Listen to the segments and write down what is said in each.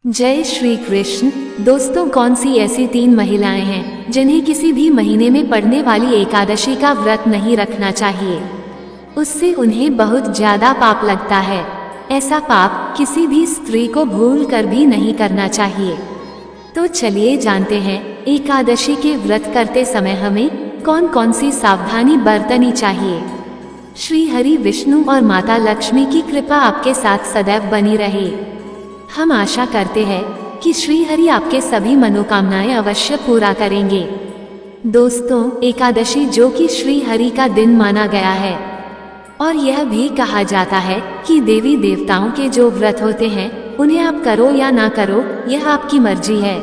जय श्री कृष्ण। दोस्तों, कौन सी ऐसी 3 महिलाएं हैं जिन्हें किसी भी महीने में पड़ने वाली एकादशी का व्रत नहीं रखना चाहिए? उससे उन्हें बहुत ज्यादा पाप लगता है। ऐसा पाप किसी भी स्त्री को भूल कर भी नहीं करना चाहिए। तो चलिए जानते हैं एकादशी के व्रत करते समय हमें कौन कौन सी सावधानी बरतनी चाहिए। श्री हरि विष्णु और माता लक्ष्मी की कृपा आपके साथ सदैव बनी रहे। हम आशा करते हैं कि श्री हरि आपके सभी मनोकामनाएं अवश्य पूरा करेंगे। दोस्तों, एकादशी जो कि श्री हरि का दिन माना गया है और यह भी कहा जाता है कि देवी देवताओं के जो व्रत होते हैं उन्हें आप करो या ना करो, यह आपकी मर्जी है।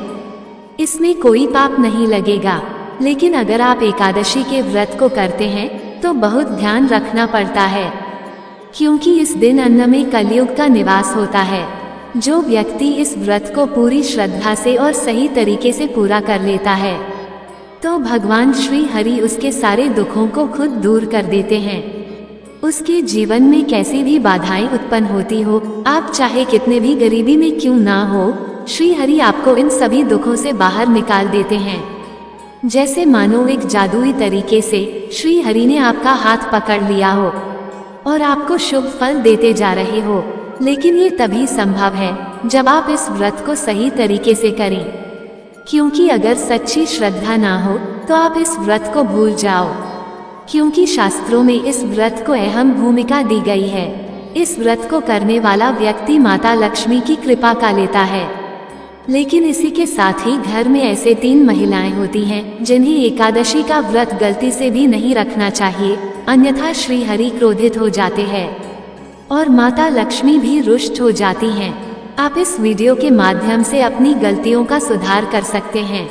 इसमें कोई पाप नहीं लगेगा। लेकिन अगर आप एकादशी के व्रत को करते हैं तो बहुत ध्यान रखना पड़ता है, क्योंकि इस दिन अन्न में कलयुग का निवास होता है। जो व्यक्ति इस व्रत को पूरी श्रद्धा से और सही तरीके से पूरा कर लेता है तो भगवान श्री हरि उसके सारे दुखों को खुद दूर कर देते हैं। उसके जीवन में कैसी भी बाधाएं उत्पन्न होती हो, आप चाहे कितने भी गरीबी में क्यों ना हो, श्री हरि आपको इन सभी दुखों से बाहर निकाल देते हैं। जैसे मानो एक जादुई तरीके से श्री हरि ने आपका हाथ पकड़ लिया हो और आपको शुभ फल देते जा रहे हो। लेकिन ये तभी संभव है जब आप इस व्रत को सही तरीके से करें, क्योंकि अगर सच्ची श्रद्धा ना हो तो आप इस व्रत को भूल जाओ, क्योंकि शास्त्रों में इस व्रत को अहम भूमिका दी गई है। इस व्रत को करने वाला व्यक्ति माता लक्ष्मी की कृपा का लेता है। लेकिन इसी के साथ ही घर में ऐसे 3 महिलाएं होती हैं जिन्हें एकादशी का व्रत गलती से भी नहीं रखना चाहिए, अन्यथा श्री हरि क्रोधित हो जाते हैं और माता लक्ष्मी भी रुष्ट हो जाती हैं। आप इस वीडियो के माध्यम से अपनी गलतियों का सुधार कर सकते हैं,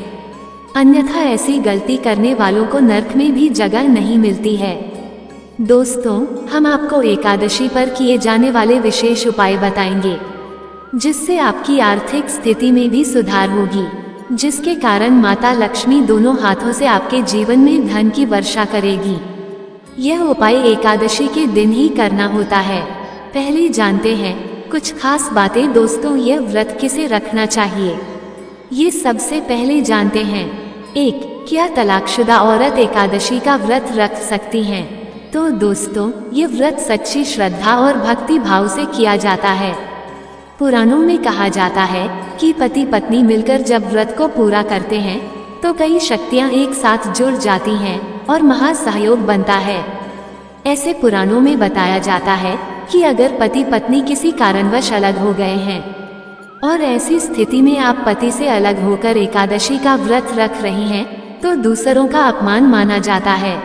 अन्यथा ऐसी गलती करने वालों को नरक में भी जगह नहीं मिलती है। दोस्तों, हम आपको एकादशी पर किए जाने वाले विशेष उपाय बताएंगे, जिससे आपकी आर्थिक स्थिति में भी सुधार होगी, जिसके कारण माता लक्ष्मी दोनों हाथों से आपके जीवन में धन की वर्षा करेगी। यह उपाय एकादशी के दिन ही करना होता है। पहले जानते हैं कुछ खास बातें। दोस्तों, यह व्रत किसे रखना चाहिए, ये सबसे पहले जानते हैं। 1. क्या तलाकशुदा औरत एकादशी का व्रत रख सकती हैं? तो दोस्तों, ये व्रत सच्ची श्रद्धा और भक्ति भाव से किया जाता है। पुराणों में कहा जाता है कि पति पत्नी मिलकर जब व्रत को पूरा करते हैं तो कई शक्तियां एक साथ जुड़ जाती हैं और महासहयोग बनता है। ऐसे पुराणों में बताया जाता है कि अगर पति पत्नी किसी कारणवश अलग हो गए हैं और ऐसी स्थिति में आप पति से अलग होकर एकादशी का व्रत रख रही हैं, तो दूसरों का अपमान माना जाता है,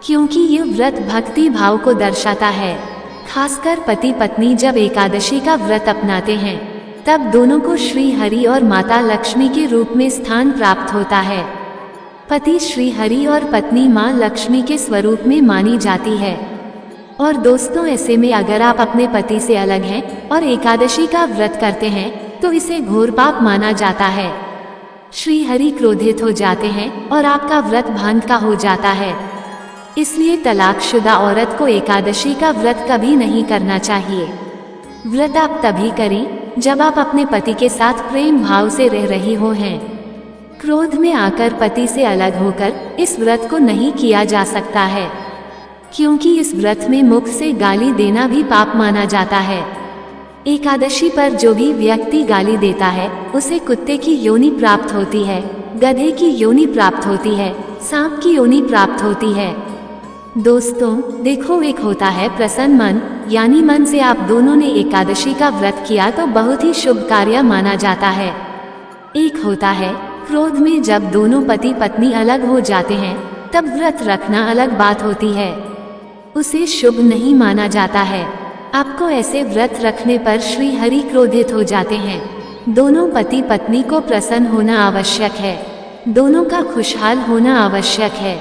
क्योंकि ये व्रत भक्ति भाव को दर्शाता है। खासकर पति पत्नी जब एकादशी का व्रत अपनाते हैं तब दोनों को श्री हरि और माता लक्ष्मी के रूप में स्थान प्राप्त होता है। पति श्री हरि और पत्नी माँ लक्ष्मी के स्वरूप में मानी जाती है। और दोस्तों, ऐसे में अगर आप अपने पति से अलग हैं और एकादशी का व्रत करते हैं तो इसे घोर पाप माना जाता है। श्री हरि क्रोधित हो जाते हैं और आपका व्रत भंग का हो जाता है। इसलिए तलाकशुदा औरत को एकादशी का व्रत कभी नहीं करना चाहिए। व्रत आप तभी करें जब आप अपने पति के साथ प्रेम भाव से रह रही हो हैं। क्रोध में आकर पति से अलग होकर इस व्रत को नहीं किया जा सकता है, क्योंकि इस व्रत में मुख से गाली देना भी पाप माना जाता है। एकादशी पर जो भी व्यक्ति गाली देता है उसे कुत्ते की योनि प्राप्त होती है, गधे की योनि प्राप्त होती है, सांप की योनि प्राप्त होती है। दोस्तों, देखो, एक होता है प्रसन्न मन, यानी मन से आप दोनों ने एकादशी का व्रत किया तो बहुत ही शुभ कार्य माना जाता है। एक होता है क्रोध में, जब दोनों पति पत्नी अलग हो जाते हैं तब व्रत रखना अलग बात होती है, उसे शुभ नहीं माना जाता है। आपको ऐसे व्रत रखने पर श्री हरि क्रोधित हो जाते हैं। दोनों पति पत्नी को प्रसन्न होना आवश्यक है, दोनों का खुशहाल होना आवश्यक है।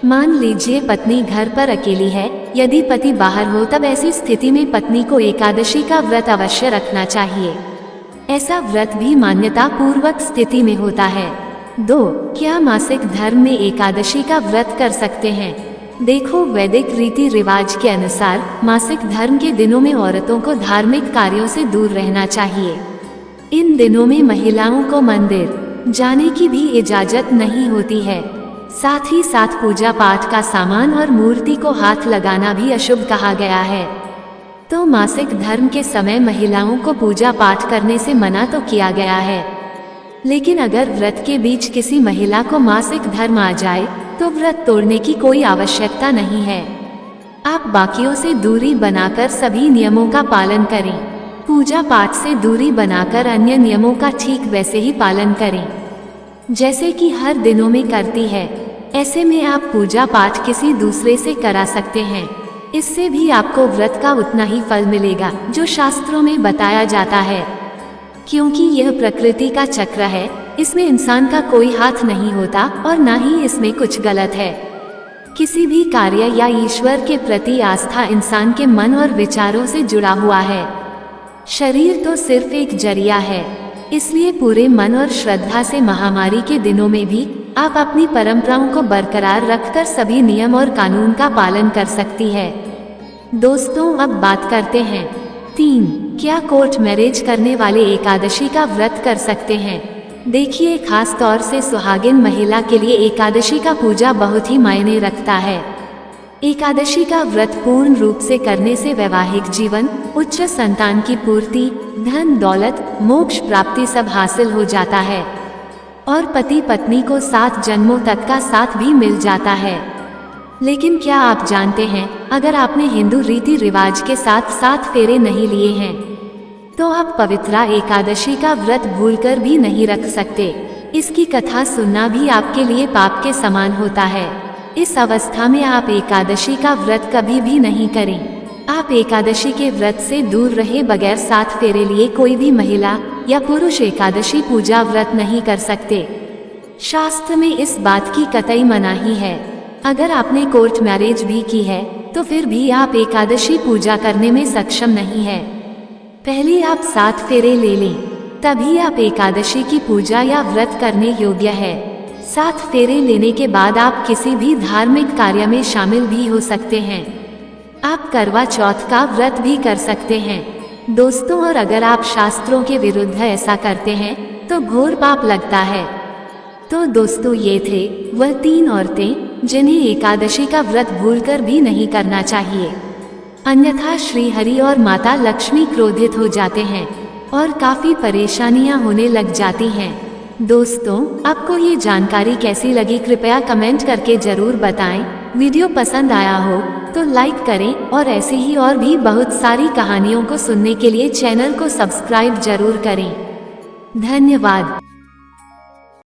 मान लीजिए पत्नी घर पर अकेली है, यदि पति बाहर हो तब ऐसी स्थिति में पत्नी को एकादशी का व्रत अवश्य रखना चाहिए। ऐसा व्रत भी मान्यता पूर्वक स्थिति में होता है। 2. क्या मासिक धर्म में एकादशी का व्रत कर सकते हैं? देखो, वैदिक रीति रिवाज के अनुसार मासिक धर्म के दिनों में औरतों को धार्मिक कार्यों से दूर रहना चाहिए। इन दिनों में महिलाओं को मंदिर जाने की भी इजाजत नहीं होती है। साथ ही साथ पूजा पाठ का सामान और मूर्ति को हाथ लगाना भी अशुभ कहा गया है। तो मासिक धर्म के समय महिलाओं को पूजा पाठ करने से मना तो किया गया है, लेकिन अगर व्रत के बीच किसी महिला को मासिक धर्म आ जाए तो व्रत तोड़ने की कोई आवश्यकता नहीं है। आप बाकियों से दूरी बनाकर सभी नियमों का पालन करें। पूजा पाठ से दूरी बनाकर अन्य नियमों का ठीक वैसे ही पालन करें जैसे कि हर दिनों में करती है। ऐसे में आप पूजा पाठ किसी दूसरे से करा सकते हैं। इससे भी आपको व्रत का उतना ही फल मिलेगा जो शास्त्रों में बताया जाता है, क्योंकि यह प्रकृति का चक्र है। इसमें इंसान का कोई हाथ नहीं होता और ना ही इसमें कुछ गलत है। किसी भी कार्य या ईश्वर के प्रति आस्था इंसान के मन और विचारों से जुड़ा हुआ है। शरीर तो सिर्फ एक जरिया है, इसलिए पूरे मन और श्रद्धा से महामारी के दिनों में भी आप अपनी परंपराओं को बरकरार रखकर सभी नियम और कानून का पालन कर सकती है। दोस्तों, अब बात करते हैं 3, क्या कोर्ट मैरिज करने वाले एकादशी का व्रत कर सकते हैं। देखिए, खास तौर से सुहागिन महिला के लिए एकादशी का पूजा बहुत ही मायने रखता है। एकादशी का व्रत पूर्ण रूप से करने से वैवाहिक जीवन, उच्च संतान की पूर्ति, धन दौलत, मोक्ष प्राप्ति सब हासिल हो जाता है और पति पत्नी को 7 जन्मों तक का साथ भी मिल जाता है। लेकिन क्या आप जानते हैं, अगर आपने हिंदू रीति रिवाज के साथ 7 फेरे नहीं लिए हैं तो आप पवित्रा एकादशी का व्रत भूलकर भी नहीं रख सकते। इसकी कथा सुनना भी आपके लिए पाप के समान होता है। इस अवस्था में आप एकादशी का व्रत कभी भी नहीं करें। आप एकादशी के व्रत से दूर रहे बगैर 7 फेरे लिए कोई भी महिला या पुरुष एकादशी पूजा व्रत नहीं कर सकते। शास्त्र में इस बात की कतई मनाही है। अगर आपने कोर्ट मैरिज भी की है तो फिर भी आप एकादशी पूजा करने में सक्षम नहीं है। पहले आप 7 फेरे ले लें, तभी आप एकादशी की पूजा या व्रत करने योग्य है। 7 फेरे लेने के बाद आप किसी भी धार्मिक कार्य में शामिल भी हो सकते हैं। आप करवा चौथ का व्रत भी कर सकते हैं। दोस्तों, और अगर आप शास्त्रों के विरुद्ध ऐसा करते हैं तो घोर पाप लगता है। तो दोस्तों, ये थे वह 3 औरतें जिन्हें एकादशी का व्रत भूलकर भी नहीं करना चाहिए, अन्यथा श्री हरि और माता लक्ष्मी क्रोधित हो जाते हैं और काफी परेशानियां होने लग जाती हैं। दोस्तों, आपको ये जानकारी कैसी लगी कृपया कमेंट करके जरूर बताएं। वीडियो पसंद आया हो तो लाइक करें और ऐसे ही और भी बहुत सारी कहानियों को सुनने के लिए चैनल को सब्सक्राइब जरूर करें। धन्यवाद।